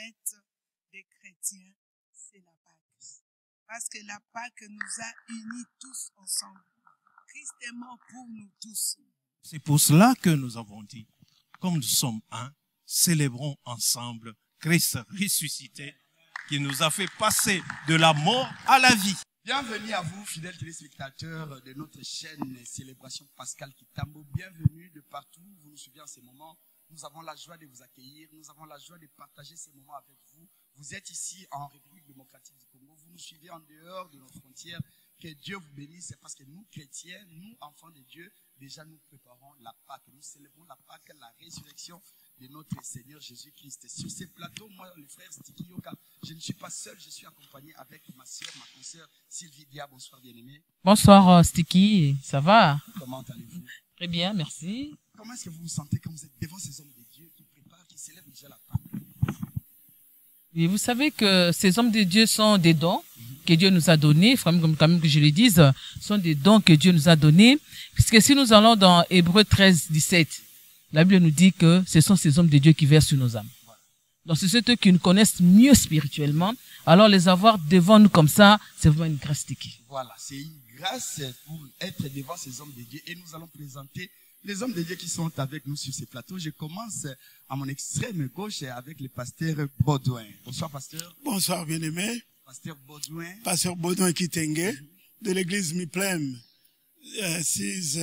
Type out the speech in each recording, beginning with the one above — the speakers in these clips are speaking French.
fête des chrétiens, c'est la Pâque. Parce que la Pâque nous a unis tous ensemble. Christ est mort pour nous tous. C'est pour cela que nous avons dit, comme nous sommes un, célébrons ensemble Christ ressuscité qui nous a fait passer de la mort à la vie. Bienvenue à vous, fidèles téléspectateurs de notre chaîne Célébration Pascal Kitambo. Bienvenue de partout. Vous nous suivez en ces moments. Nous avons la joie de vous accueillir. Nous avons la joie de partager ces moments avec vous. Vous êtes ici en République démocratique du Congo. Vous nous suivez en dehors de nos frontières. Que Dieu vous bénisse. C'est parce que nous, chrétiens, nous, enfants de Dieu, déjà nous préparons la Pâque. Nous célébrons la Pâque, la résurrection de notre Seigneur Jésus-Christ. Sur ces plateaux, moi, le frère Sticky Yoka, je ne suis pas seul. Je suis accompagné avec ma soeur, ma consoeur Sylvie Dia. Bonsoir, bien-aimée. Bonsoir, Sticky. Ça va? Comment allez-vous? Très bien, merci. Comment est-ce que vous vous sentez quand vous êtes devant ces hommes de Dieu qui préparent, qui célèbrent déjà la Pâque? Et vous savez que ces hommes de Dieu sont des dons que Dieu nous a donnés, quand même que je le dise, sont des dons que Dieu nous a donnés. Puisque si nous allons dans Hébreux 13, 17, la Bible nous dit que ce sont ces hommes de Dieu qui versent sur nos âmes. Donc c'est ceux qui nous connaissent mieux spirituellement. Alors les avoir devant nous comme ça, c'est vraiment une grâce Sticky. Voilà, c'est une grâce pour être devant ces hommes de Dieu. Et nous allons présenter les hommes de Dieu qui sont avec nous sur ces plateaux. Je commence à mon extrême gauche avec le pasteur Baudouin. Bonsoir, pasteur. Bonsoir, bien-aimé. Pasteur Baudouin. Pasteur Baudouin Kitenge, de l'église Miplem, 6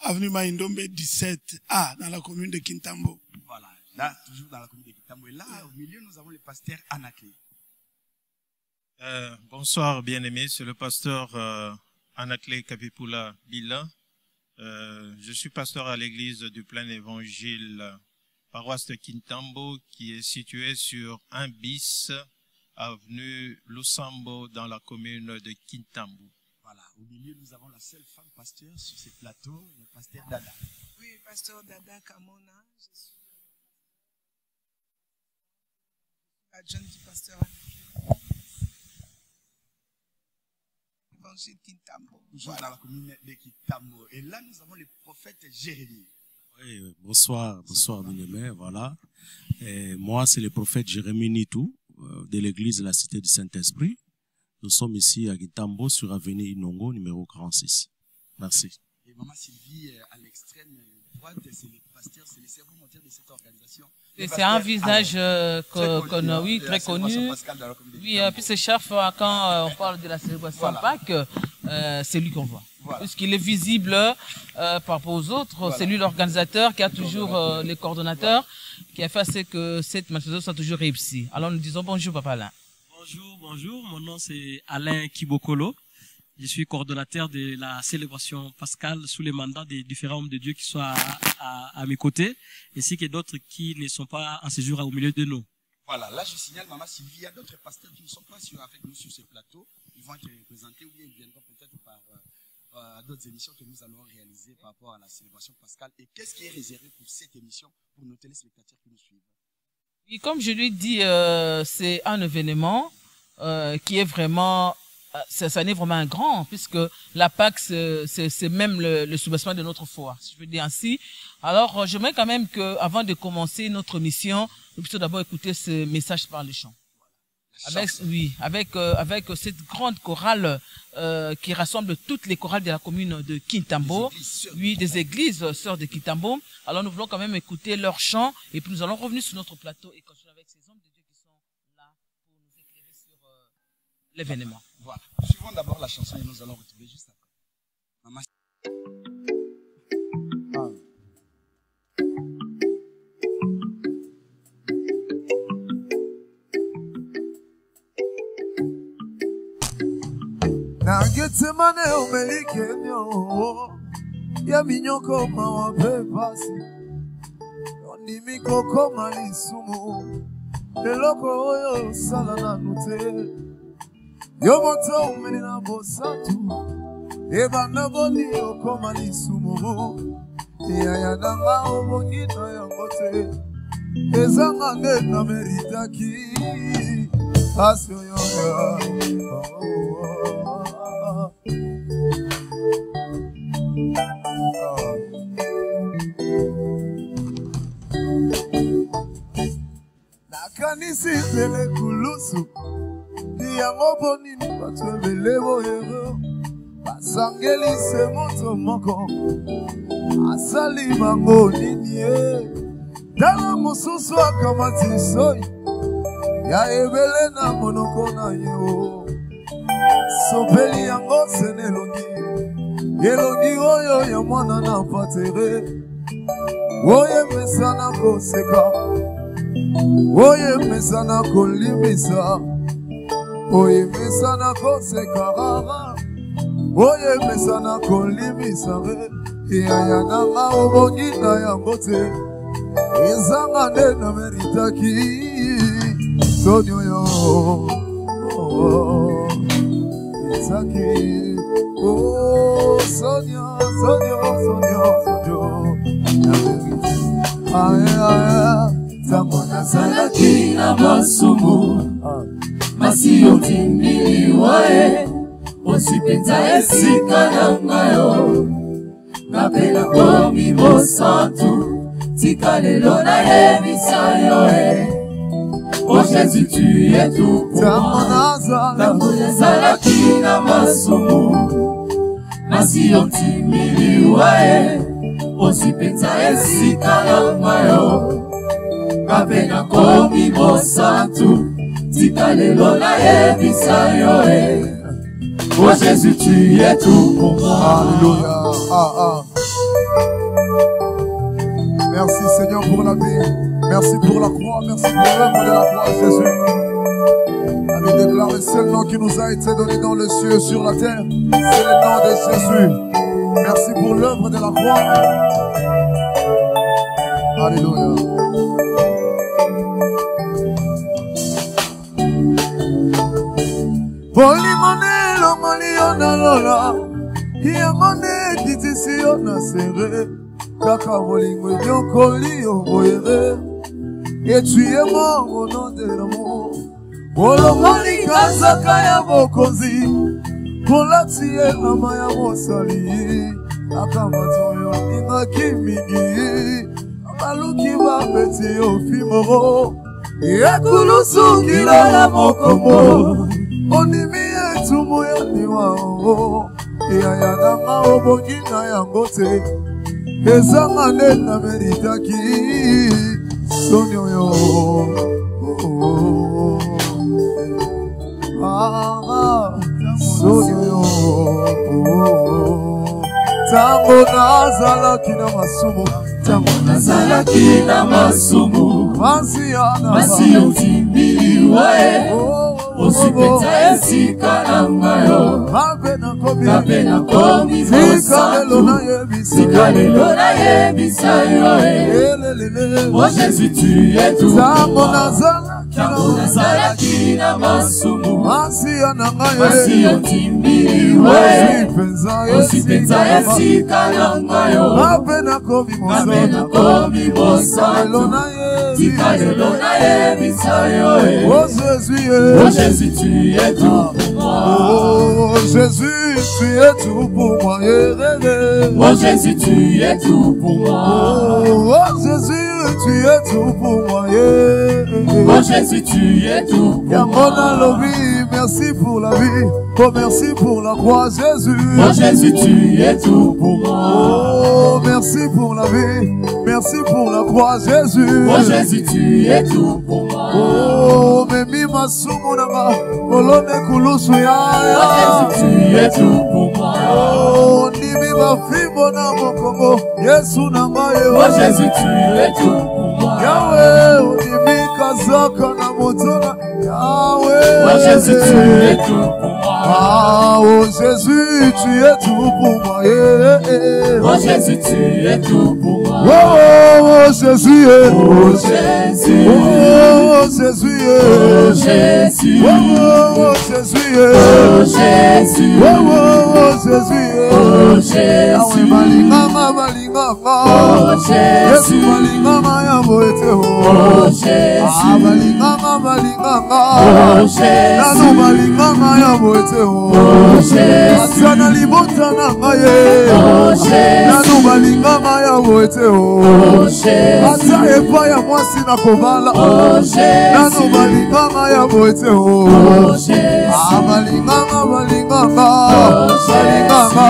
avenue Maïndombe 17A, dans la commune de Kintambo. Voilà, là, toujours dans la commune de Kintambo. Et là, au milieu, nous avons le pasteur Anaklé. Bonsoir, bien-aimé. C'est le pasteur Anaklé Kapipula Bila. Je suis pasteur à l'église du Plein Évangile, paroisse de Kintambo, qui est située sur 1 bis, avenue Lusambo, dans la commune de Kintambo. Voilà, au milieu, nous avons la seule femme pasteur sur ce plateau, le pasteur Dada. Oui, pasteur Dada Kamona, je suis l'adjointe du pasteur Évangile Kintambo. Toujours dans la commune de Kintambo. Et là, nous avons le prophète Jérémie. Oui, bonsoir, bien-aimé, voilà. Et moi, c'est le prophète Jérémie Nitou, de l'église de la Cité du Saint-Esprit. Nous sommes ici à Kintambo, sur avenue Inongo, numéro 46. Merci. Et maman Sylvie, à l'extrême droite, c'est le pasteur, c'est le cerveau moteur de cette organisation. C'est un visage très connu. Oui, puis ce chef, quand on parle de la célébration Pâques, c'est lui qu'on voit. Voilà. Puisqu'il est visible par rapport aux autres, voilà. C'est lui l'organisateur qui a toujours les coordonnateurs, qui a fait ce que cette manifestation soit toujours réussie. Alors nous disons bonjour Papa Alain. Bonjour, mon nom c'est Alain Kibokolo. Je suis coordonnateur de la célébration pascale sous les mandats des différents hommes de Dieu qui sont à mes côtés, ainsi que d'autres qui ne sont pas en séjour au milieu de nous. Voilà, là je signale, maman Sylvie, il y a d'autres pasteurs qui ne sont pas avec nous sur ce plateau. Ils vont être représentés ou bien ils viendront peut-être par d'autres émissions que nous allons réaliser par rapport à la célébration pascale. Et qu'est-ce qui est réservé pour cette émission, pour nos téléspectateurs qui nous suivent? Oui, comme je lui dis, c'est un événement qui est vraiment... Ça n'est vraiment un grand, puisque la Pâque, c'est même le soubassement de notre foi, si je veux dire ainsi. Alors, j'aimerais quand même qu'avant de commencer notre mission, nous puissions d'abord écouter ce message par les chants. Avec cette grande chorale qui rassemble toutes les chorales de la commune de Kintambo, des églises sœurs de Kintambo. Alors, nous voulons quand même écouter leurs chants, et puis nous allons revenir sur notre plateau et continuer avec ces hommes de Dieu qui sont là pour nous éclairer sur l'événement. Voilà. Suivons d'abord la chanson et nous allons retrouver juste après. Maman. Na Getsemane umelikenyo ya minyoko mawape pasi ondimi koko malisumu eloko oyo sala na nute yo moto umenina bosatu ebana boni okoma lisumu ya nanga obongito yango te ezanga nde na meritaki pasi oyo Nakanisi tele kulusu Yango bonini batwebele boyero Basangeli se moto moko Asali bango nini Dala mususu akamati soy Ya ebele na monoko na yo Sopeli yango senelongi Elongi oyo ya mwana na patere Oye mesana koseka Oye mesana kolimisa Oye mesana koseka rara Oye mesana kolimisa Iya nanga obongi na yango te Ezanga nena meritaki Sonyo yo Meritaki Oh sonyo La vérité Aya Zamona Salaki na masumu Masi yotimili wae Osipeta esika na ngayo Napela komi mosantu Tika lelo na yebisa yoe Oh Jésus tu es tout pour moi Zamona Salaki na masumu Masi yotimili wae Osipeta esika na ngayo Kapena komi mosantu Tika lelo na yebisa yoe Oh Jésus tu es tout pour moi. Alléluia. Merci Seigneur pour la vie. Merci pour la croix. Merci pour l'œuvre de la croix Jésus. Amen. Déclare c'est le nom qui nous a été donné dans le ciel sur la terre. C'est le nom de Jésus. Merci pour l'œuvre de la croix. Alléluia. Polimone lo maliona lola Yamone kitisi yona sere Kaka molingo yokoli yoboyere Et tu es mort au nom de l'amour Polomoni kazaka ya bokozi Kolatie ama ya mosali Akamatoyo ingaki mingi Amaluki bapeti yo fimoro Yekulusu kilo ya mokombo Onimi yetu moyani wao Iya nanga obongi na yango te Ezanga nena meritaki Sonyo yo Sonyo yo Tango nazalaki na masumu Tango nazalaki na masumu Masi yotimili wae Osipeta esika na ngayo Kapena komi mosantu Sika lelo na yebisa yoe Oh Jésus tu es tout pour moi Tango nazalaki na masumu Masi yotimili wae Osipeta esika na ngayo Kapena komi mosantu Sika lelo na yebisa yoe Oh Jésus Oh Jésus tu es tout pour moi Oh Jésus tu es tout pour moi Oh Jésus tu es tout pour moi Oh Jésus tu es tout pour moi Oh Jésus tu es tout pour moi Merci pour la vie Oh merci pour la croix Jésus Oh Jésus tu es tout pour moi Oh merci pour la vie Merci pour la croix Jésus Oh Jésus tu es tout pour moi Oh memi masumu nanga Olone kulusu ya Oh Jésus tu es tout pour moi Oh nimi bafimbo na mokongo Yesu nanga yo Oh Jésus tu es tout pour moi Yahweh unimi kazaka na motona Yahweh Oh Jésus tu es tout pour moi Ah oh Jésus tu es tout pour moi Oh Jésus tu es tout pour moi Oh Jésus Oh Jésus Oh Jésus Oh Jésus Oh Jésus Oh Jésus Oh Jésus Oh Jésus balingama balingama Oh Jésus Yesu balingama ya boete Oh Jésus balingama balinganga Oh Jésus, nano balinganga ya boete oh Jésus, ata na libota na ngai oh Jésus, nano balinganga ya boete oh Jésus, ata epai ya mwasi na kobala oh Jésus, nano balinganga ya boete oh Jésus, balinganga balinganga oh balinganga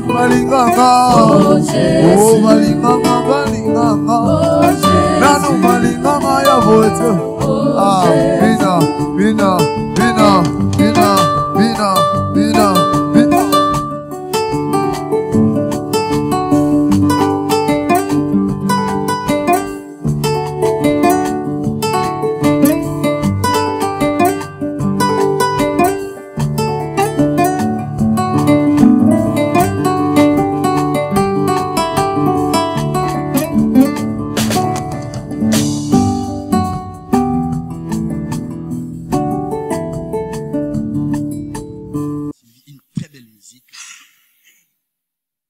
balinganga oh Jésus, oh balinganga balinganga oh Jésus, nano balinganga ya boete bina bina bina bina bina bina bina.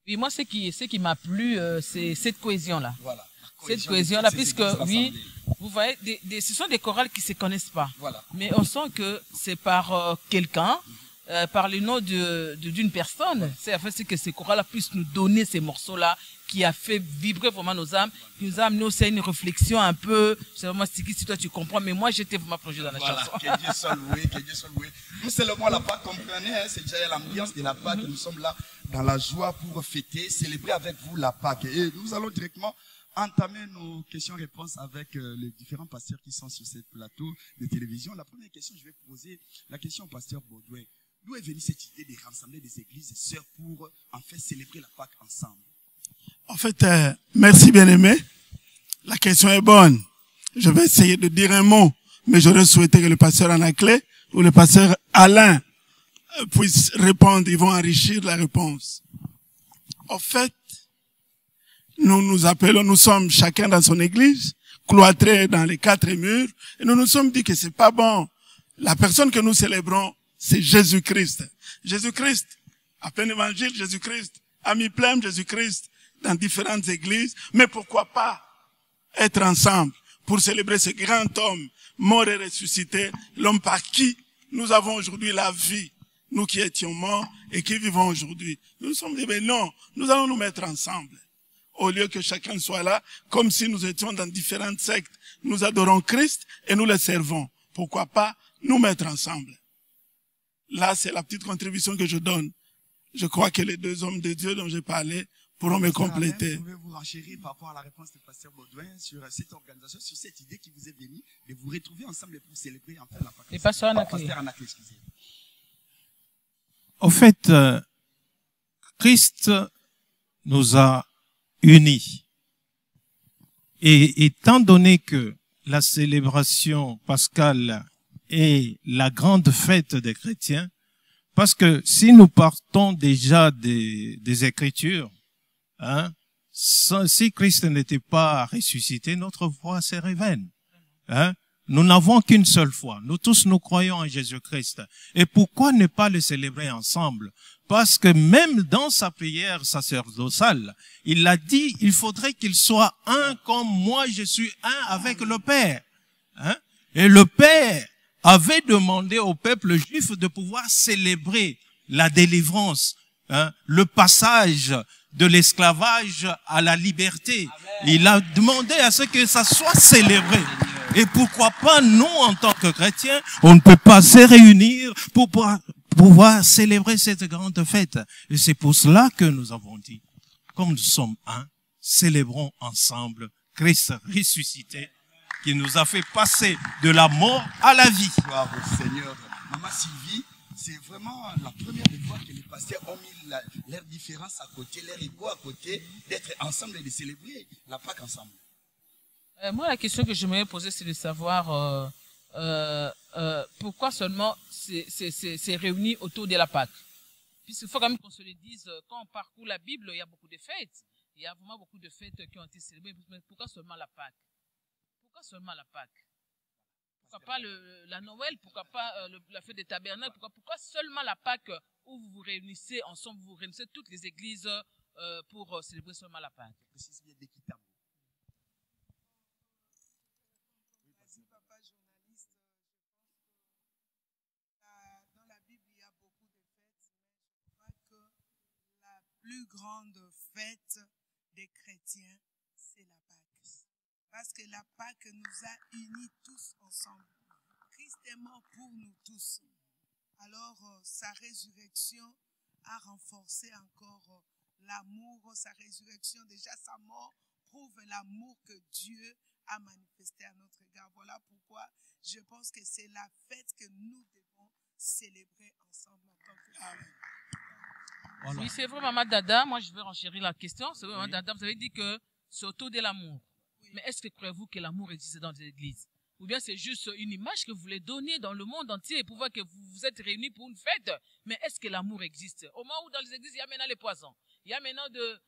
Oui, moi, ce qui m'a plu, c'est cette cohésion-là. Voilà. Cette cohésion-là, puisque, oui, vous voyez, ce sont des chorales qui ne se connaissent pas. Voilà. Mais on sent que c'est par quelqu'un, par le nom d'une personne. C'est en fait c'est que ces chorales puissent nous donner ces morceaux-là qui a fait vibrer vraiment nos âmes, qui nous a amené aussi à une réflexion un peu, c'est vraiment si toi tu comprends, mais moi j'étais vraiment plongé dans la chanson. Que Dieu soit loué, que Dieu soit loué. Nous seulement la Pâque, comprenez, hein, c'est déjà l'ambiance de la Pâque, nous sommes là dans la joie pour fêter, célébrer avec vous la Pâque. Et nous allons directement entamer nos questions-réponses avec les différents pasteurs qui sont sur ce plateau de télévision. La première question, je vais poser la question au pasteur Baudouin. D'où est venue cette idée de rassembler des églises et sœurs pour en fait célébrer la Pâque ensemble? En fait, merci bien-aimé. La question est bonne. Je vais essayer de dire un mot, mais j'aurais souhaité que le pasteur Anaclé ou le pasteur Alain puissent répondre. Ils vont enrichir la réponse. En fait, nous nous appelons, nous sommes chacun dans son église, cloîtrés dans les 4 murs, et nous nous sommes dit que c'est pas bon. La personne que nous célébrons, c'est Jésus-Christ. Jésus-Christ, à plein évangile, Jésus-Christ, à mi-plein, Jésus-Christ, dans différentes églises, mais pourquoi pas être ensemble pour célébrer ce grand homme mort et ressuscité, l'homme par qui nous avons aujourd'hui la vie, nous qui étions morts et qui vivons aujourd'hui. Nous nous sommes dit, mais non, nous allons nous mettre ensemble. Au lieu que chacun soit là, comme si nous étions dans différentes sectes, nous adorons Christ et nous le servons. Pourquoi pas nous mettre ensemble? Là, c'est la petite contribution que je donne. Je crois que les 2 hommes de Dieu dont j'ai parlé pourront me compléter. Pouvez-vous renchérir par rapport à la réponse du pasteur Baudouin sur cette organisation, sur cette idée qui vous est venue de vous retrouver ensemble pour célébrer enfin la Pâque? Et pasteur Anaclé. Pasteur Anaclé, excusez. Au fait, Christ nous a unis. Et étant donné que la célébration pascale est la grande fête des chrétiens, parce que si nous partons déjà des Écritures, hein, si Christ n'était pas ressuscité, notre foi serait vaine. Hein? Nous n'avons qu'une seule foi. Nous tous, nous croyons en Jésus-Christ. Et pourquoi ne pas le célébrer ensemble? Parce que même dans sa prière sacerdotale, il a dit, il faudrait qu'il soit un comme moi, je suis un avec le Père. Hein? Et le Père avait demandé au peuple juif de pouvoir célébrer la délivrance, hein, le passage de l'esclavage à la liberté. Amen. Il a demandé à ce que ça soit célébré. Et pourquoi pas nous, en tant que chrétiens, on ne peut pas se réunir pour pouvoir célébrer cette grande fête. Et c'est pour cela que nous avons dit, comme nous sommes un, célébrons ensemble Christ ressuscité, qui nous a fait passer de la mort à la vie. Gloire au Seigneur. Maman Sylvie, c'est vraiment la première fois que les pasteurs ont mis leur différence à côté, leur ego à côté, d'être ensemble et de célébrer la Pâque ensemble. Moi, la question que je me poser, c'est de savoir pourquoi seulement c'est réuni autour de la Pâque. Puisqu'il faut quand même qu'on se le dise, quand on parcourt la Bible, il y a beaucoup de fêtes. Il y a vraiment beaucoup de fêtes qui ont été célébrées. Mais pourquoi seulement la Pâque? Pourquoi seulement la Pâque? Pourquoi pas la Noël? Pourquoi pas la fête des tabernacles? Pourquoi seulement la Pâque où vous vous réunissez ensemble, vous réunissez toutes les églises pour célébrer seulement la Pâque? Vas-y, papa journaliste. plus grande fête des chrétiens, c'est la Pâque. Parce que la Pâque nous a unis tous ensemble. Christ est mort pour nous tous. Alors, sa résurrection a renforcé encore l'amour. Sa résurrection, déjà sa mort, prouve l'amour que Dieu a manifesté à notre égard. Voilà pourquoi je pense que c'est la fête que nous devons célébrer ensemble en tant que Amen. Voilà. Oui, c'est vrai, Maman Dada. Moi, je vais renchérir la question. C'est vrai, Maman Dada, vous avez dit que c'est autour de l'amour. Oui. Mais est-ce que croyez-vous que l'amour existe dans les églises? Ou bien c'est juste une image que vous voulez donner dans le monde entier pour voir que vous vous êtes réunis pour une fête? Mais est-ce que l'amour existe? Au moment où dans les églises, il y a maintenant les poisons. Il y a maintenant de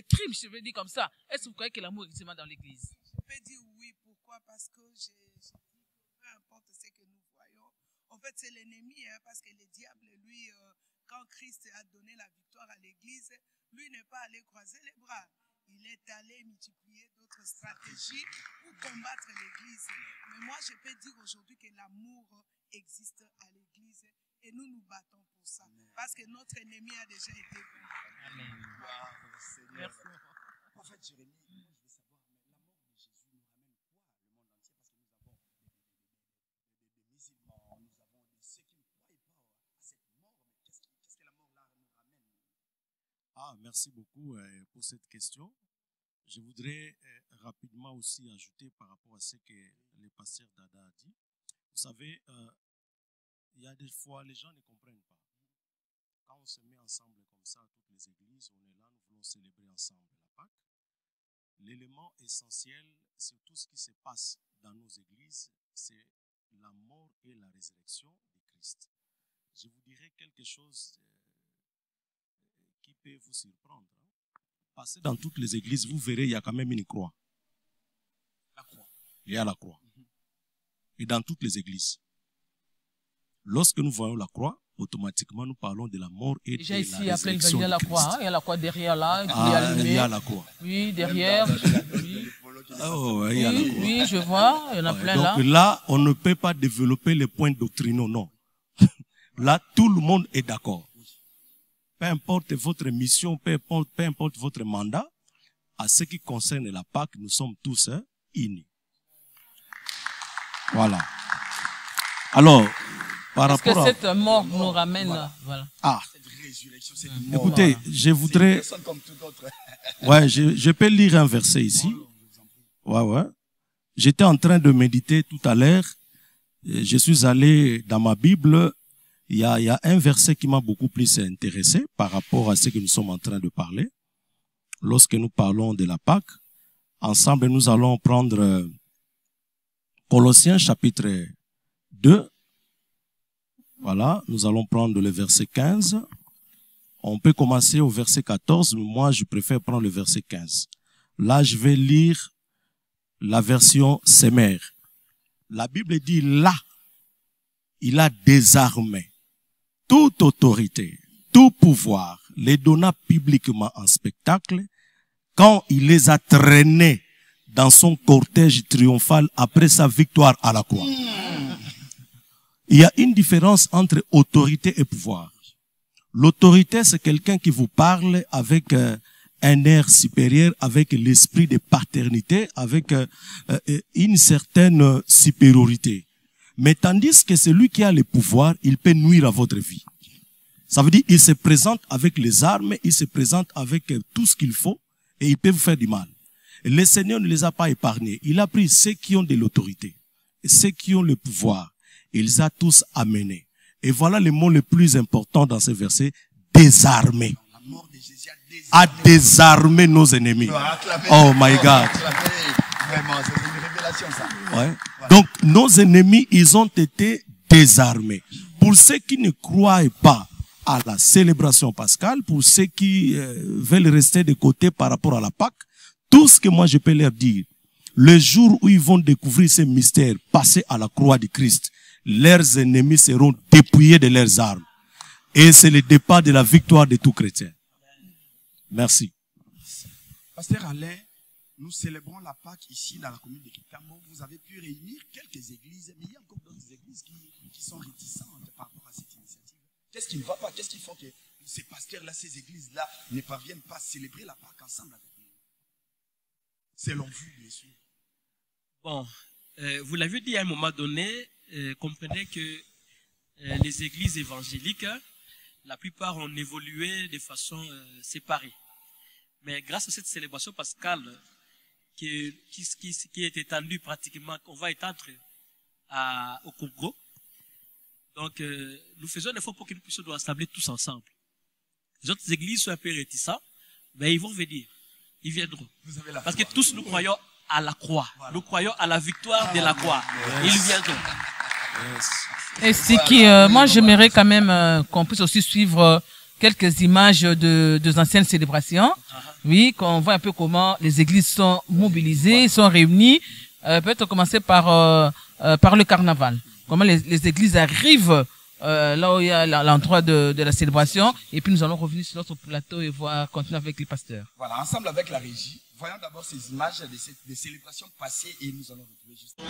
crimes, je veux dire comme ça. Est-ce que vous croyez que l'amour existe dans l'église? Je peux dire oui. Pourquoi? Parce que peu importe ce que nous voyons, en fait, c'est l'ennemi, hein, parce que le diable, lui, quand Christ a donné la victoire à l'église, lui n'est pas allé croiser les bras. Il est allé multiplier d'autres stratégies pour combattre l'église. Mais moi, je peux dire aujourd'hui que l'amour existe à l'église et nous nous battons pour ça. Amen. Parce que notre ennemi a déjà été vaincu. Amen. Wow, Seigneur. En fait, Jérémie, moi, je veux savoir, mais la mort de Jésus nous ramène quoi, le monde entier? Parce que nous avons des musulmans, nous avons ceux qui ne croient pas à cette mort. Mais qu'est-ce que la mort là nous ramène? Ah, merci beaucoup pour cette question. Je voudrais rapidement aussi ajouter par rapport à ce que le pasteur Dada a dit. Vous savez, il y a des fois, les gens ne comprennent pas. Quand on se met ensemble comme ça, toutes les églises, on est là, nous voulons célébrer ensemble la Pâque. L'élément essentiel, c'est tout ce qui se passe dans nos églises, c'est la mort et la résurrection de Christ. Je vous dirai quelque chose qui peut vous surprendre. Passez dans toutes les églises, vous verrez, il y a quand même une croix. La croix. Il y a la croix. Et dans toutes les églises. Lorsque nous voyons la croix, automatiquement nous parlons de la mort et déjà de ici, la résurrection de Christ. Hein? Il y a la croix derrière là, il y a la croix. Oui, derrière. Oui. Oh, il y a la croix. Oui, je vois, il y en a plein là. Donc là, on ne peut pas développer les points doctrinaux, non. Là, tout le monde est d'accord. Peu importe votre mission, peu importe votre mandat, à ce qui concerne la Pâque, nous sommes tous unis. Voilà. Alors, par rapport à... Est-ce que cette mort nous ramène... Voilà. Ah. Cette résurrection, cette mort. Écoutez, je voudrais... Ouais, je peux lire un verset ici. Ouais. J'étais en train de méditer tout à l'heure. Je suis allé dans ma Bible. Il y a un verset qui m'a beaucoup plus intéressé par rapport à ce que nous sommes en train de parler. Lorsque nous parlons de la Pâque, ensemble, nous allons prendre Colossiens chapitre 2. Voilà, nous allons prendre le verset 15. On peut commencer au verset 14, mais moi, je préfère prendre le verset 15. Là, je vais lire la version Semer. La Bible dit là, il a désarmé toute autorité, tout pouvoir, les donna publiquement en spectacle quand il les a traînés dans son cortège triomphal après sa victoire à la croix. Il y a une différence entre autorité et pouvoir. L'autorité, c'est quelqu'un qui vous parle avec un air supérieur, avec l'esprit de paternité, avec une certaine supériorité. Mais tandis que celui qui a le pouvoir, il peut nuire à votre vie. Ça veut dire qu'il se présente avec les armes, il se présente avec tout ce qu'il faut et il peut vous faire du mal. Le Seigneur ne les a pas épargnés. Il a pris ceux qui ont de l'autorité, ceux qui ont le pouvoir. Il les a tous amenés. Et voilà le mot le plus important dans ce verset, désarmer. À désarmer nos ennemis. Oh my God. Vraiment, c'est une révélation ça. Ouais. Donc nos ennemis, ils ont été désarmés. Pour ceux qui ne croient pas à la célébration pascale, pour ceux qui veulent rester de côté par rapport à la Pâque, tout ce que moi je peux leur dire, le jour où ils vont découvrir ces mystères, passer à la croix de Christ, leurs ennemis seront dépouillés de leurs armes. Et c'est le départ de la victoire de tout chrétien. Merci. Pasteur Alain, nous célébrons la Pâque ici dans la commune de Kitambo. Vous avez pu réunir quelques églises, mais il y a encore d'autres églises qui sont réticentes par rapport à cette initiative. Qu'est-ce qui ne va pas? Qu'est-ce qu'il faut que ces pasteurs pasteurs-là, ces églises-là ne parviennent pas à célébrer la Pâque ensemble avec nous? Selon vous, bien sûr. Bon, vous l'avez dit à un moment donné, comprenez que les églises évangéliques, la plupart ont évolué de façon séparée. Mais grâce à cette célébration pascale qui est étendue pratiquement, qu'on va étendre au Congo, donc nous faisons un effort pour que nous puissions nous rassembler tous ensemble. Les autres églises sont un peu réticents, mais ils vont venir, ils viendront. Vous avez la Parce foi. que tous nous croyons à la croix, Voilà. nous croyons à la victoire de la croix. Ils viendront. Et c'est qui, moi j'aimerais quand même qu'on puisse aussi suivre quelques images de anciennes célébrations. Oui, qu'on voit un peu comment les églises sont mobilisées, sont réunies. Peut-être commencer par le carnaval. Comment les églises arrivent là où il y a l'endroit de la célébration. Et puis nous allons revenir sur notre plateau et continuer avec les pasteurs. Voilà, ensemble avec la régie, voyons d'abord ces images des célébrations passées et nous allons retrouver juste.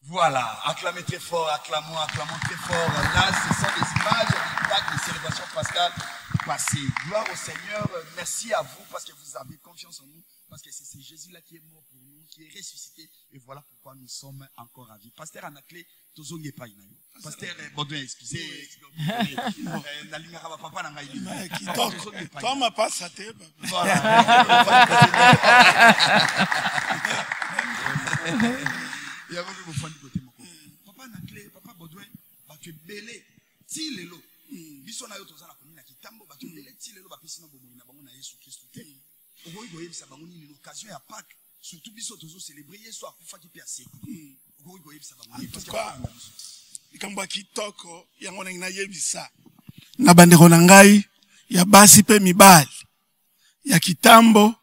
Voilà, acclamez très fort, acclamons très fort. Là, ce sont des images de Pâques, de célébration pascale passée. Gloire au Seigneur, merci à vous parce que vous avez confiance en nous, parce que c'est Jésus-là qui est mort pour nous, qui est ressuscité, et voilà pourquoi nous sommes encore à vie. Pasteur Anaclé, Tozo n'est pas inayo. Pasteur Baudouin, excusez. Nalingara papa na ngai. Toi, ma passe à tes. Voilà. Et avant que vous fassiez côté moko. Papa Anaclé, papa Baudouin, tu es belé. Ti lelo. Biso na yo toza na komina kitambo, ba tu belé ti lelo ba pesi na bomo na bango na Yesu Christ te. Okoyi koyebisa bango ni l'occasion ya Pâques, surtout biso tozo célébrer Yesu akufaki pe aseki. Okoyi koyebisa bango ni parce que likambo ya kitoko yango ndenge nayebisa na bandeko na ngai ya basi mpe mibali ya kitambo.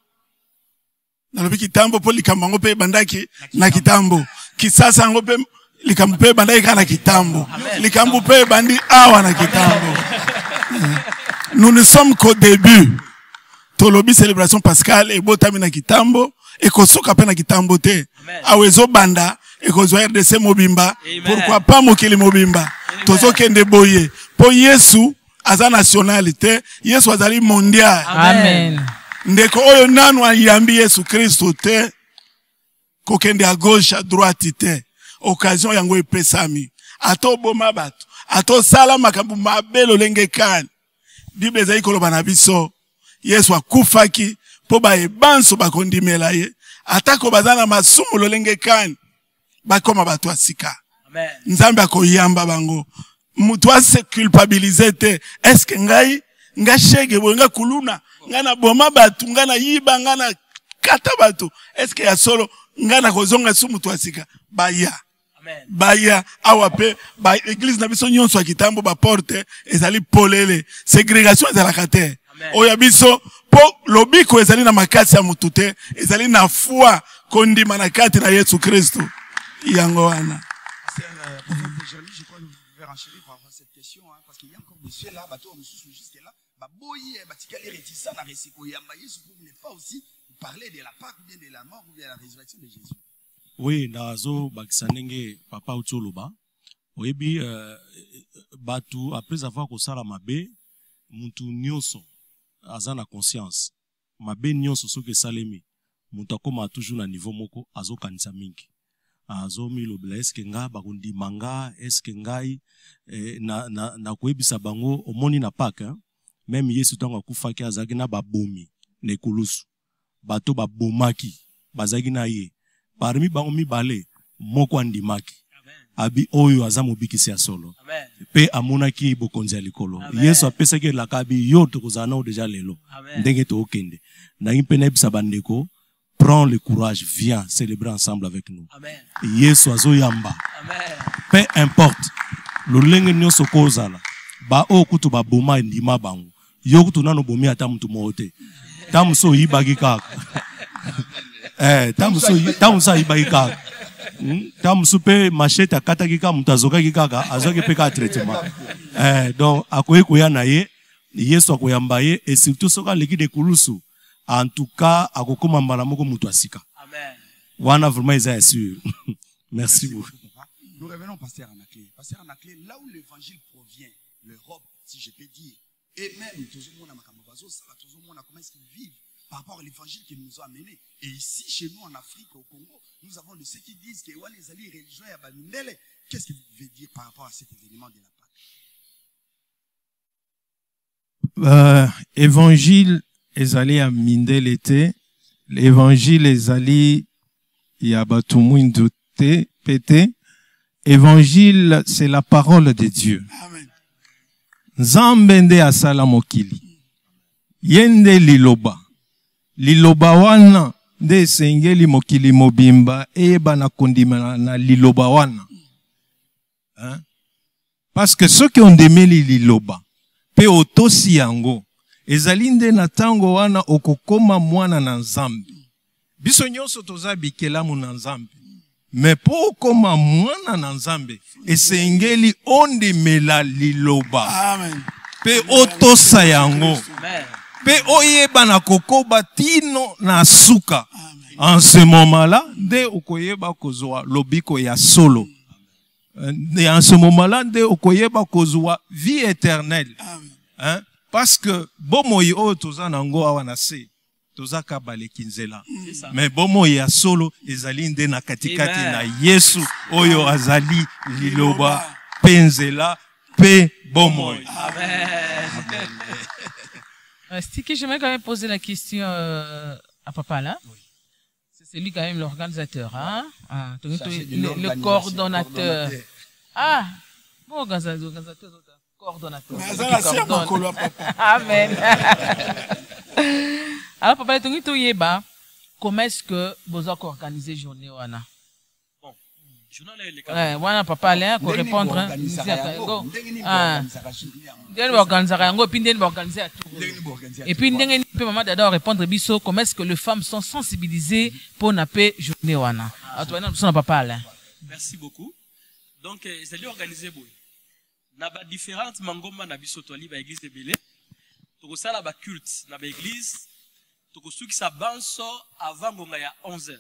Nalobi kitambo po likambo yango mpe ebandaki na kitambo. Kisasa yango mpe likambo mpe ebandaki kaka na kitambo. Likambo mpe ebandi awa na kitambo. Nous ne sommes qu'au début. Tolobi célébration pascale ebotami na kitambo ekosoka pe na kitambo te. Awezo banda ekozwa RDC mobimba. Pourquoi pas mokili mobimba? Tozo kende boye. Po Yesu aza nationalité, Yesu azali mondial. Amen. Ndeko oyo nanu ayambi Yesu Kristo te. Kokende à gauche, à droite te. Occasion yango epesami. Ato boma bato. Ato sala makambu mabelo lenge kan. Bible ezali koloba na biso. Yesu akufaki po ba ebanso bakondimela ye. Atako bazana masumu lolenge kan. Bakoma bato asika. Amen. Nzambe akoyamba bango. Mutu ase culpabiliser te. Est-ce que nga shege bo nga kuluna nga na boma batu nga na yiba nga na kata batu? Est-ce que ya solo nga na kozonga su mutu asika? Baya. Amen. Baya awape ba église na biso nyonso ya kitambo ba porte ezali polele. Ségrégation ezalaka te. Oya biso po lobiko ezali na makasi ya mutu te, ezali na foi kondima na kati na Yesu Kristo. Yango wana. Je crois que vous pouvez renchérir par rapport à cette question, hein, parce qu'il y a encore des ceux là, bateau, nous sommes jusque là, baboyi, batikali réticents à réciko yamba Yesu pour ne pas aussi parler de la Pâque ou bien de la mort ou bien de la résurrection de Jésus. Oui, nazo bakisa ndenge papa Ucholoba. oyebi batu après avoir kosala mabe mutu nyonso aza na conscience mabe nyonso soki esalemi mutu akoma toujours na niveau moko azokanisa mingi azomilobela eske nga bakondima nga eske ngai na koyebisa bango omoni na Pâques même Yesu ntango akufaki azalaki na babomi na ekulusu bato babomaki bazalaki na ye parmi bango mibale moko andimaki abi oyo aza mobikisi ya solo pe amonaki bokonzi ya likolo Yesu apesaki elaka abi yo tokozala nao deja lelo ndenge tookende nangi mpe nayebisa bandeko prends le courage viens célébrer ensemble avec nous Yesu azoyamba peu importe lolenge nyonso kozala ba oyo kutu baboma ndima bango yo kutu nano bomi ata mutu moko te tamuso oyibaki kaka tamuso oyibaki kaka tamusu pe machete akataki kaka mutu azokaki kaka azwaki pe kaka traitement donc akoki koya na ye Yesu akoyamba ye et surtout soki aleki de kulusu en tout cas akokoma mbala moko mutu asika wana vraiment eza sûr. Merci beaucoup. Nous revenons pasteur Anaclé. Pasteur Anaclé, là où l'évangile provient, l'Europe, si je peux dire, et même tout le monde à Makambazo, tout le monde comment est-ce qu'ils vivent par rapport à l'évangile qu'ils nous ont amené. Et ici, chez nous, en Afrique, au Congo, nous avons de ceux qui disent que les alliés religieux à Banindele. Qu'est-ce que vous pouvez dire par rapport à cet événement de la Pâque? Évangile, les alliés à Mindele était, l'évangile, les alliés, il y a Batoumoun douté, pété. Évangile, c'est la parole de Dieu. Amen. Nzambende asala mokili. Yende liloba. Liloba wana nde sengeli mokili mobimba eba na kondima na liloba wana. Hein? Parce que ceux qui ont demeli liloba pe otosi yango ezali nde na tango wana okokoma mwana na Nzambe. Biso nyonso toza bikelamu na Nzambe. Mais po okoma mwana na Nzambe esengeli ondimela liloba. Amen. Pe otosa yango. Amen. Pe oyeba na kokoba tino na suka. Amen. En ce moment-là, nde okoyeba kozwa lobiko ya solo. Et en ce moment-là, nde okoyeba kozwa vie éternelle. Amen. Hein? Parce que bomoyi oyo toza nango awa na se toza kabale kinzela. Mais bomoyi ya solo ezali nde na katikati na Yesu oyo azali liloba penzela pe bomoyi. Amen. Sticky, j'aimerais quand même poser la question à papa là. Oui. C'est lui quand même l'organisateur, hein? Ah, le coordonnateur. Ah, bon organisateur, coordonnateur. Amen. Alors papa, comment est-ce que vous avez organisé journée wana? Bon, journée wana papa Alain pour répondre. Et puis ndenge peut maman d'adore répondre biso comment est-ce que les femmes sont sensibilisées pour naper journée wana. Papa Alain. Merci beaucoup. Donc c'est organisé boy. Na ba différentes mangoma na biso to li ba église de Belé. To sala ba culte na ba église. To suki sa banso avant ngonga ya 11h.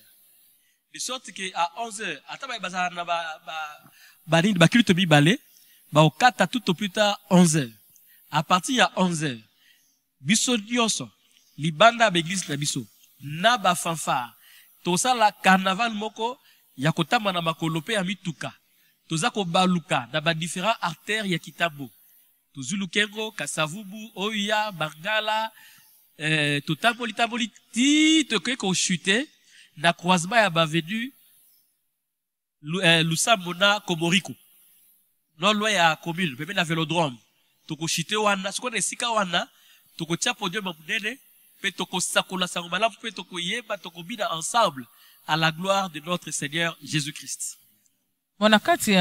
De sorte que à 11h ata ba bazana na ba culte bi balé ba okata tout au plus tard 11h. À partir ya 11h biso dioso libanda ba église na biso na ba fanfare to sala carnaval moko ya kotamba na makolope ya mituka toza ko baluka na ba différents artères ya Kitabo tozulukengo Kasavubu Oya Bangala totaboli ti to ko chuter na croisement ya bavenu Lusambona Komoriko non loin ya commune pembe na vélodrome toko chuter wana siko na sika wana toko tia podium munene pe toko sakola sangomala pe toko yeba toko bina ensemble à la gloire de notre Seigneur Jésus-Christ. Mon akati,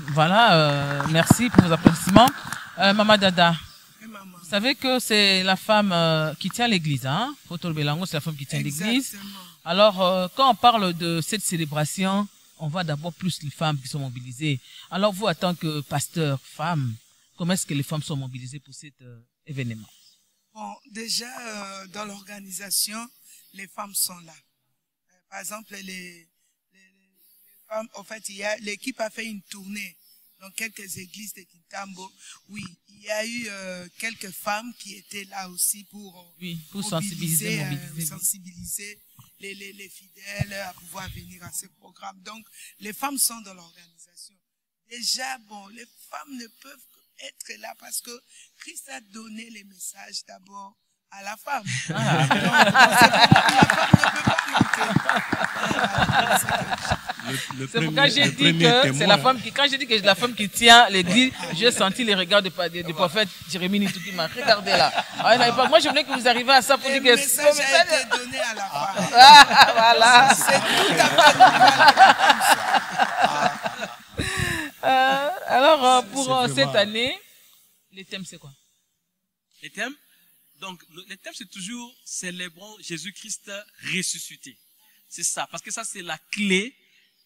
voilà, merci pour vos applaudissements. Maman Dada, vous savez que c'est la femme qui tient l'église, hein? Photo Belango, c'est la femme qui tient l'église. Alors, quand on parle de cette célébration, on voit d'abord plus les femmes qui sont mobilisées. Alors, vous, en tant que pasteur femme, comment est-ce que les femmes sont mobilisées pour cet événement? Bon, déjà, dans l'organisation, les femmes sont là. Par exemple, les femmes, en fait, l'équipe a fait une tournée dans quelques églises de Kintambo. Oui, il y a eu quelques femmes qui étaient là aussi pour sensibiliser les fidèles à pouvoir venir à ce programme. Donc, les femmes sont dans l'organisation. Déjà, bon, les femmes ne peuvent être là parce que Christ a donné les messages d'abord à la femme. La femme ne peut pas monter. C'est pourquoi j'ai dit que c'est la femme qui, quand j'ai dit que c'est la femme qui tient l'église, j'ai senti les regards du prophète Jérémie Nitou qui m'a regardé là. Moi, je voulais que vous arriviez à ça pour dire que le message a été donné à la femme. Voilà. C'est tout à fait alors, pour cette année, les thèmes, c'est quoi? Les thèmes? Donc, le thème, c'est toujours célébrons Jésus-Christ ressuscité. C'est ça. Parce que ça, c'est la clé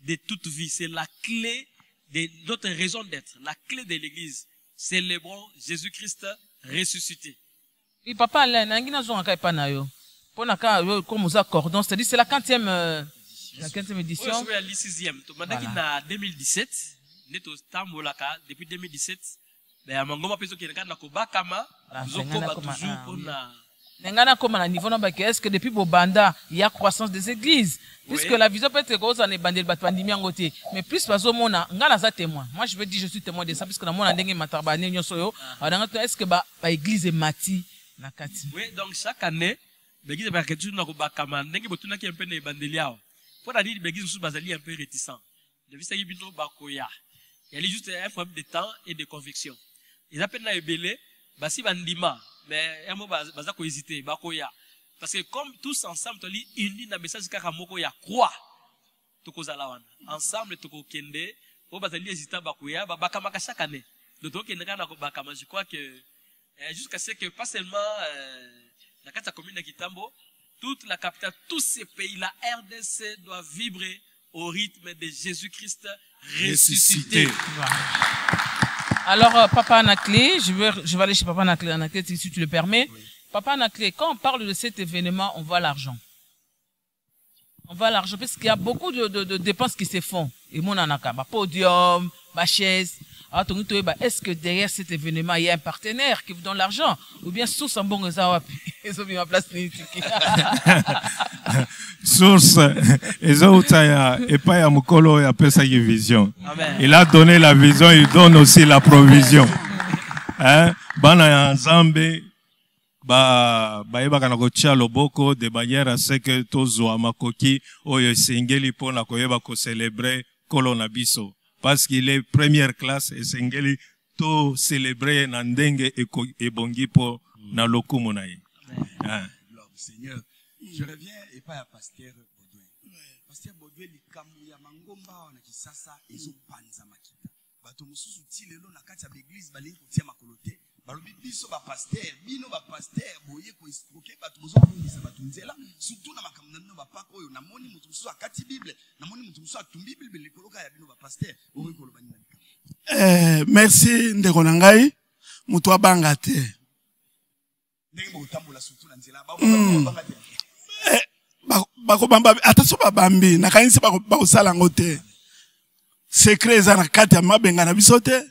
de toute vie. C'est la clé de notre raison d'être. La clé de l'église. Célébrons Jésus-Christ ressuscité. Oui, papa, Alain, comme vous accordons, c'est-à-dire, c'est la 15e édition. Oui, c'est la 6e. En 2017, depuis 2017, ben mangoma peso qui regarde na kobakama zokoba toujours pour na ngana comme à niveau namba est-ce que depuis Bobanda il y a croissance des églises puisque la vision peut être que ça ne bandel bat pandemie ngoté mais plus bazo mona ngana za témoin. Moi je veux dire je suis témoin de ça puisque na mona ndenge matarbane nyonso yo est-ce que ba église mati na kati. Oui, donc chaque année l'église ba que toujours na kobakama ndenge botuna ki un peu na bandeli yao pour dire l'église sous bazali un peu réticent depuis ça yibino bakoya il y a juste un problème de temps et de conviction. Ils appellent na ebele basi bandima mais un mot baza ko hésiter bakoya parce que comme tous ensemble to li unis na message kaka moko ya croix tokozala wana ensemble tokokende o bazali hésiter bakoya bakamaka chaque année donc kende kana ko bakama je crois que jusqu'à ce que pas seulement la carte commune de Kitambo toute la capitale tous ces pays la RDC doit vibrer au rythme de Jésus-Christ ressuscité. Alors, Papa Anaclé, je vais aller chez Papa Anaclé, si tu le permets. Oui. Papa Anaclé, quand on parle de cet événement, on voit l'argent. On voit l'argent parce qu'il y a beaucoup de dépenses qui se font. Et mon anaka, podium, chaise. Est-ce que derrière cet événement, il y a un partenaire qui vous donne l'argent? Ou bien source en bon zawapi? Ils ont mis en place source, ils ont et pas ya mukolo ya pesa qui vision. Il a donné la vision, il donne aussi la provision. Hein? Bana ya nzambe ba yeba na kotia loboko de manière à ce que tozwa makoki oyo singeli pona koyeba ko célébrer kolo na biso. Parce qu'il est première classe et sengeli to célébrer na ndenge et bongi po na lokumu na ye. Gloire du Seigneur. Je reviens et pas à Pasteur Baudouin. Pasteur Baudouin likamu ya mangomba na kisasa ezo panza makita. Bato mususu ti lelo na kati ya l'église balingi kotia makolote. Balobi biso ba pasteur, bino ba pasteur boye ko estroquer bato bozo bungisa bato nzela surtout na makambo na ba pako oyo namoni mutu mususu akati Bible, namoni mutu mususu atumbi Bible likoloka ya bino ba pasteur oyo ko lobani. Merci ndeko na ngai mutu abanga te. Ndenge botambola surtout na nzela ba banga te. Bakobamba ataso babambi nakanisi bakosala ngo te. Secret eza na kati ya mabenga na biso te.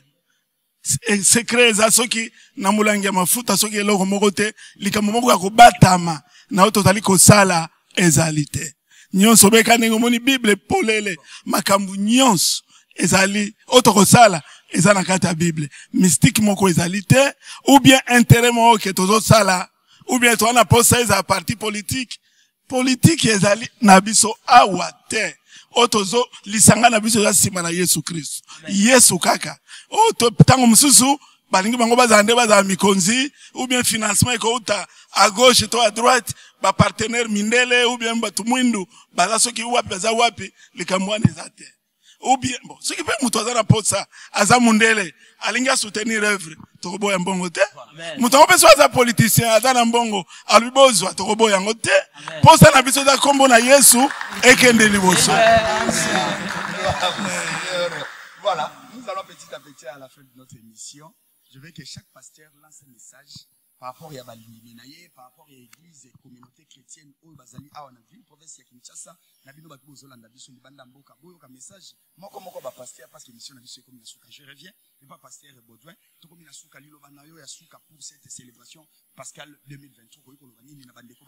Secret eza soki na mulangi ya mafuta soki eloko moko te likambo moko ya kobatama na tozali kosala ezali te. Nyonso beka ndenge omoni Bible polele makambo nyonso ezali otokosala eza na kati ya Bible. Mystique moko ezali te ou bien intérêt moko ke tozosala ou bien to na posa eza parti politique. Politique ezali na biso awa te. Otozo lisanga na biso za sima na Yesu Kristo. Yesu kaka. Oto tango mususu balingi bango bazande baza mikonzi ou bien financement eko uta à gauche to à droite ba partenaire mindele ou bien batu mwindu baza soki wapi baza wapi likamwana ezate. Ou bien bon soki pe mutu azana posa aza mundele alinga soutenir œuvre tokoboya mbongo te. Mutu ngo peso aza politicien azana mbongo alibozwa tokoboya ngo te. Posa na biso za kombo na Yesu ekende liboso. Voilà, nous allons petit à petit à la fin de notre émission. Je veux que chaque pasteur lance un message par rapport à Balinaye, par rapport à l'église et communauté chrétienne, où Bazali a une ville, province de Kinshasa, Nabino Batou Zolanda, Bisson, Banda Mboka, Boyo, comme message, moi, comme moi, pasteur, parce que mission Nabiso est comme Nasuka. Je reviens, et pas pasteur Baudouin, tout comme Nasuka, Lilo Banayo, Yasuka pour cette célébration Pascal 2023, Koyo Kolobani, Nina Bandeko,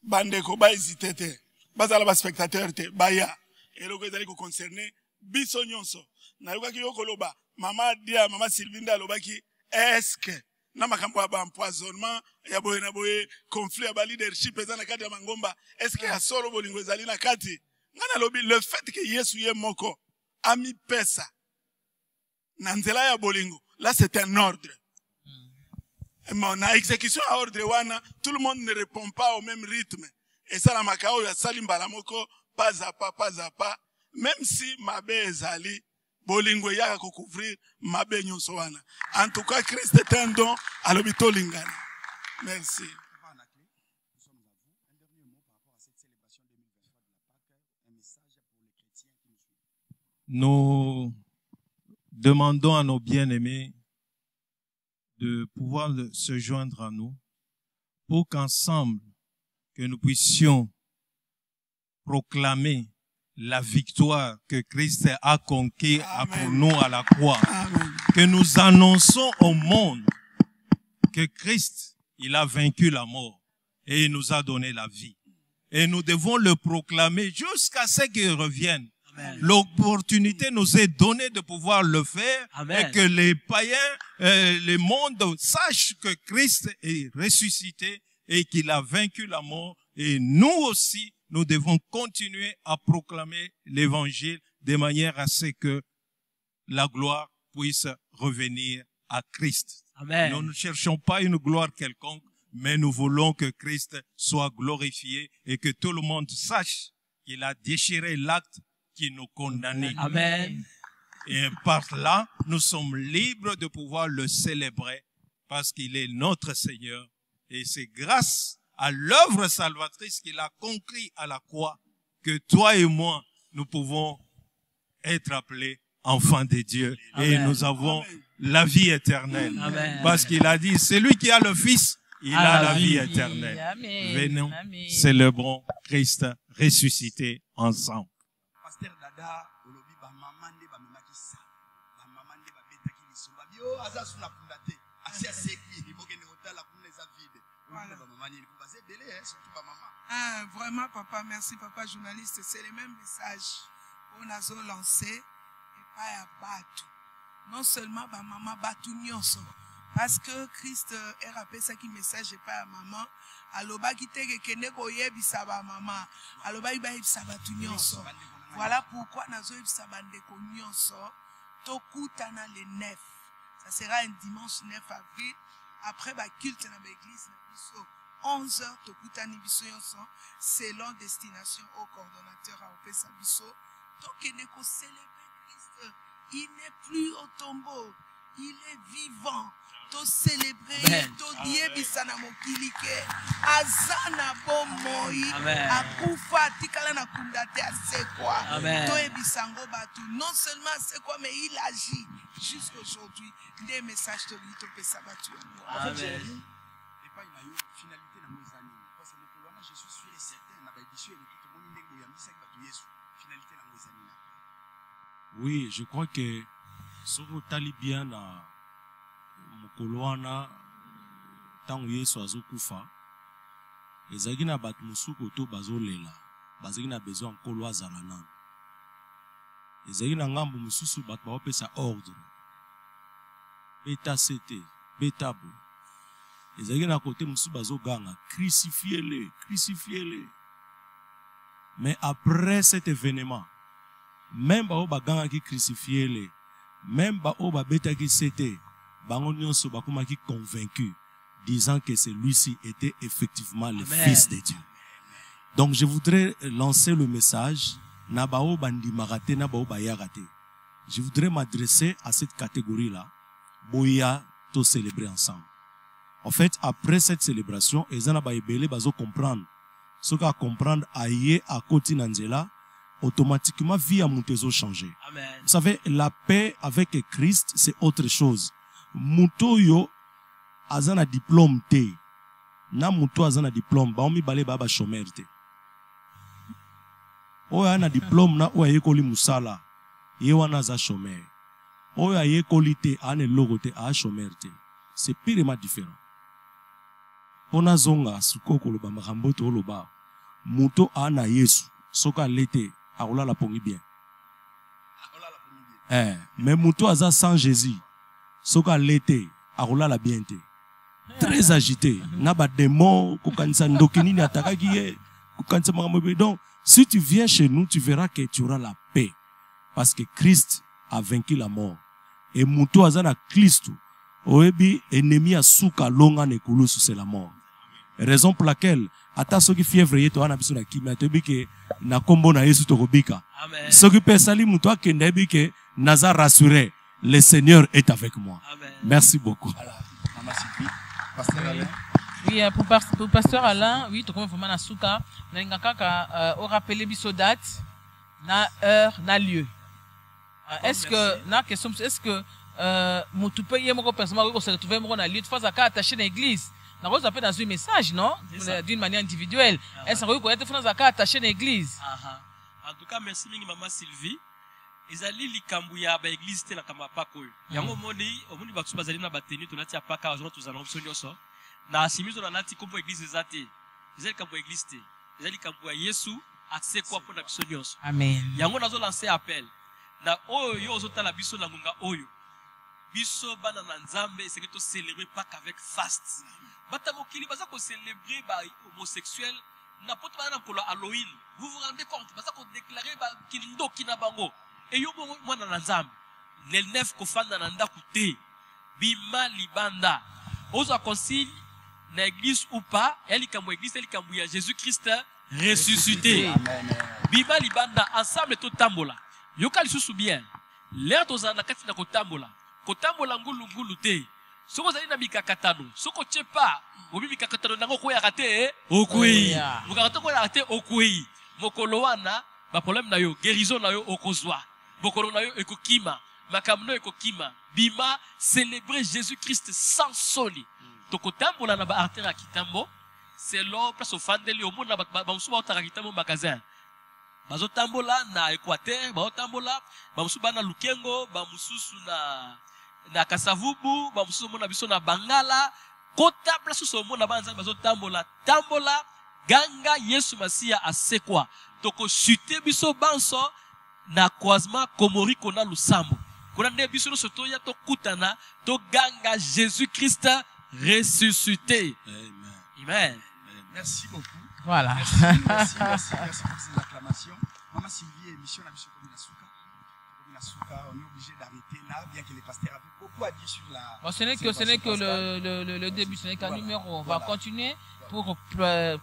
Bandeko, ba hésité, bazala ba spectateur, baya, et le gars ko concerné, biso nyonso, na yoka ki yokoloba, mama dia, mama Sylvinda lobaki, est-ce que na makambo ba empoisonnement ya boye na boye conflit ya ba leadership ezana kati ya mangomba est-ce que ya solo bolingo ezali na kati ngana lobi le fait que Yesu ye moko ami pesa na nzela ya bolingo là c'est un ordre mais na exécution à ordre wana tout le monde ne répond pas au même rythme et ça la makao ya salimbala moko pas à pas même si mabe ezali bolingo yaka ko couvrir mabe nyonso wana. En tout cas, Christ est un don à l'hôpital Lingana. Merci. Nous demandons à nos bien-aimés de pouvoir se joindre à nous pour qu'ensemble, que nous puissions proclamer la victoire que Christ a conquise pour nous à la croix. Amen. Que nous annonçons au monde que Christ, il a vaincu la mort et il nous a donné la vie. Et nous devons le proclamer jusqu'à ce qu'il revienne. L'opportunité nous est donnée de pouvoir le faire. Amen. Et que les païens, le monde sachent que Christ est ressuscité et qu'il a vaincu la mort. Et nous aussi, nous devons continuer à proclamer l'évangile de manière à ce que la gloire puisse revenir à Christ. Amen. Nous ne cherchons pas une gloire quelconque, mais nous voulons que Christ soit glorifié et que tout le monde sache qu'il a déchiré l'acte qui nous condamnait. Amen. Et par là, nous sommes libres de pouvoir le célébrer parce qu'il est notre Seigneur. Et c'est grâce à l'œuvre salvatrice qu'il a conquis à la croix, que toi et moi, nous pouvons être appelés enfants de Dieu. Amen. Et nous avons la vie éternelle. Amen. Parce qu'il a dit, celui qui a le Fils, il a la vie éternelle. Amen. Venons, célébrons Christ ressuscité ensemble. Pasteur Dada, vraiment, papa, merci, papa, journaliste. C'est le même message qu'on a lancé et pas à battre. Non seulement ba maman battu nyonso, parce que Christ est rappelé ça qui message et pas à maman. Aloba qui te kene ko yebisa ba maman. Aloba iba yebisa battu nyonso. Voilà pourquoi nazo yebisa bande ko nyonso. Tokutana le 9. Ça sera un dimanche 9 avril. Après ba culte dans l'église na biso. 11h, Tokutani biso yonso, selon destination au coordonnateur à Opesa biso. Tokeneko célébrer Christ. Il n'est plus au tombeau. Il est vivant. To célébrer, to die bisana mokilike. Azana bomoi. Akufa tikala na kundate asekwa. To ebisango batu. Non seulement asekwa, mais il agit. Jusqu'aujourd'hui, des messages to li to pesa batu. Amen. Finalité dans nos années. Parce que je suis sûr et certain, na édition et tout le monde est finalité dans nos années. Oui, je crois que soko tali bien na mokolo wana tango Yesu azokufa ezalaki na bato mosuku to bazolela bazalaki na besoin nkolo azala nanu ezalaki na ngambo mosusu bato baopesa ordre beta sete beta bo ezalaki na kote mosusu bazoganga crucifiez-le. Mais après cet événement, même bao baganga ki crucifiez-le, même bao babeta ki sete, bango nyonso bakomaki convaincu, disant que celui-ci était effectivement le Fils de Dieu. Donc je voudrais lancer le message na bao bandimarate na bao bayarate. Je voudrais m'adresser à cette catégorie-là, boya to célébrer ensemble. En fait, après cette célébration, ezana ba ebele bazo comprendre. Ce qu'à comprendre aïe à côté nanzela, automatiquement vie à montezo changer. Amen. Vous savez, la paix avec Christ, c'est autre chose. Mutoyo azana diplôme te na mutu azana diplôme ba omi balé ba chômeur te oyo ana diplôme na oyo ayekoli musala ye wana aza chômeur oyo ayekoli te ana eloko te a chômeur te c'est pirement différent pona zonga suko koloba makambo to oloba muto ana Yesu soka lete akolala pongi bien mais muto aza sans Jésus soka lete akolala bien te très agité na ba démon kokanisa ndokini atakaki ye kokanisa makambo. Donc si tu viens chez nous tu verras que tu auras la paix parce que Christ a vaincu la mort et muto aza na Christ oebi ennemi asuka longa nekulu c'est la mort. Raison pour laquelle ata soki fièvre yeto ana biso na kimia to bike na kombo na Yesu tokobika. Amen. Soki pesali muto akende bike naza rassuré, le Seigneur est avec moi. Amen. Merci beaucoup. Voilà. Maman Sylvie, Pasteur Alain. Oui, pour Pasteur Alain, oui, to comme vraiment na suka na ngakaka au rappeler biso date, na heure, na lieu. Est-ce que na question est-ce que mutu pe yemoko personnellement ko se retrouver mo na lieu de fois à attaché dans l'église. Nous avons appelé dans un message, non? D'une manière individuelle. Est-ce que vous connaissez les gens attachés à l'église? En tout cas, merci Maman Sylvie. Ezali likambuya ba église te na kamapa koyo. Yango moni omoni baksu bazali na bateni to nati apaka ozona tozana option nyoso. Na asimizo na nati kombo église ezate. Ezali kambo église te. Ezali kambuya Yesu atse kwa pona biso nyoso. Amen. Yango nazo lancer appel. Na oyo yo ozotala biso na ngunga oyo. Biso bana na Nzambe c'est que to célébrer Pâques avec fast. Bata mokili baza ko célébrer ba homosexuel na poto bana kolo Halloween. Vous vous rendez compte baza ko déclarer ba kindo kina bango. Et yo mwana na Nzambe. Le neuf ko fanda na ndaku te. Bima libanda. Ozo concile na église ou pas, elle kambo église elle kambo ya Jésus-Christ ressuscité. Amen. Bima libanda ensemble to tambola. Yo kali susu bien. L'air tozana kati na ko tambola. Kotambola ngulu te soko zali na mikakatano soko tchepa obi mikakatano nango ko ya kate okui mukakato ko ya kate okui mokolo wana ba problème na yo guérison na yo okozwa bokolo na yo ekokima makamno ekokima bima célébrer Jésus-Christ sans soli to kotambola na ba artère ya kitambo c'est l'homme place au fandeli au monde ba musuba otaka kitambo magasin bazotambola na Équateur bazotambola ba musuba na Lukengo ba mususu na Kasavubu ba mususu mona biso na Bangala kota place so mona banza bazo tambola ganga Yesu Masia asekwa toko chuter biso banso na croisement Komori kona Lusambo kona nde biso so to ya to kutana to ganga Jésus-Christ ressuscité. Amen. Merci beaucoup. Voilà. Merci pour ces acclamations. Maman Sylvie, émission la mission comme on est obligé d'arrêter là, bien que les pasteurs avaient beaucoup à dire sur la. Bon, ce n'est que le début, ce n'est qu'un numéro. On va continuer pour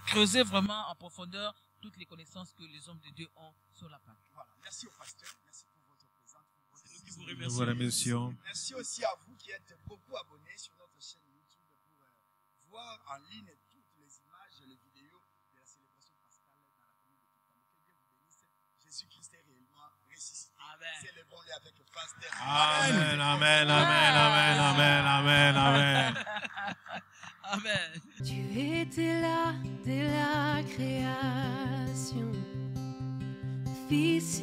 creuser vraiment en profondeur toutes les connaissances que les hommes de Dieu ont sur la Pâque. Voilà. Merci au pasteur, merci pour votre présence. Nous vous remercions. Merci aussi à vous qui êtes beaucoup abonnés sur notre chaîne YouTube pour voir en ligne toutes les images et les vidéos de la célébration pascale dans la commune de Kintambo. Que Dieu vous bénisse. Jésus-Christ est réellement ressuscité. Célébrons-le avec le pasteur. Amen, amen, amen, amen, amen, amen, amen. Amen. Tu étais là dès la création, fils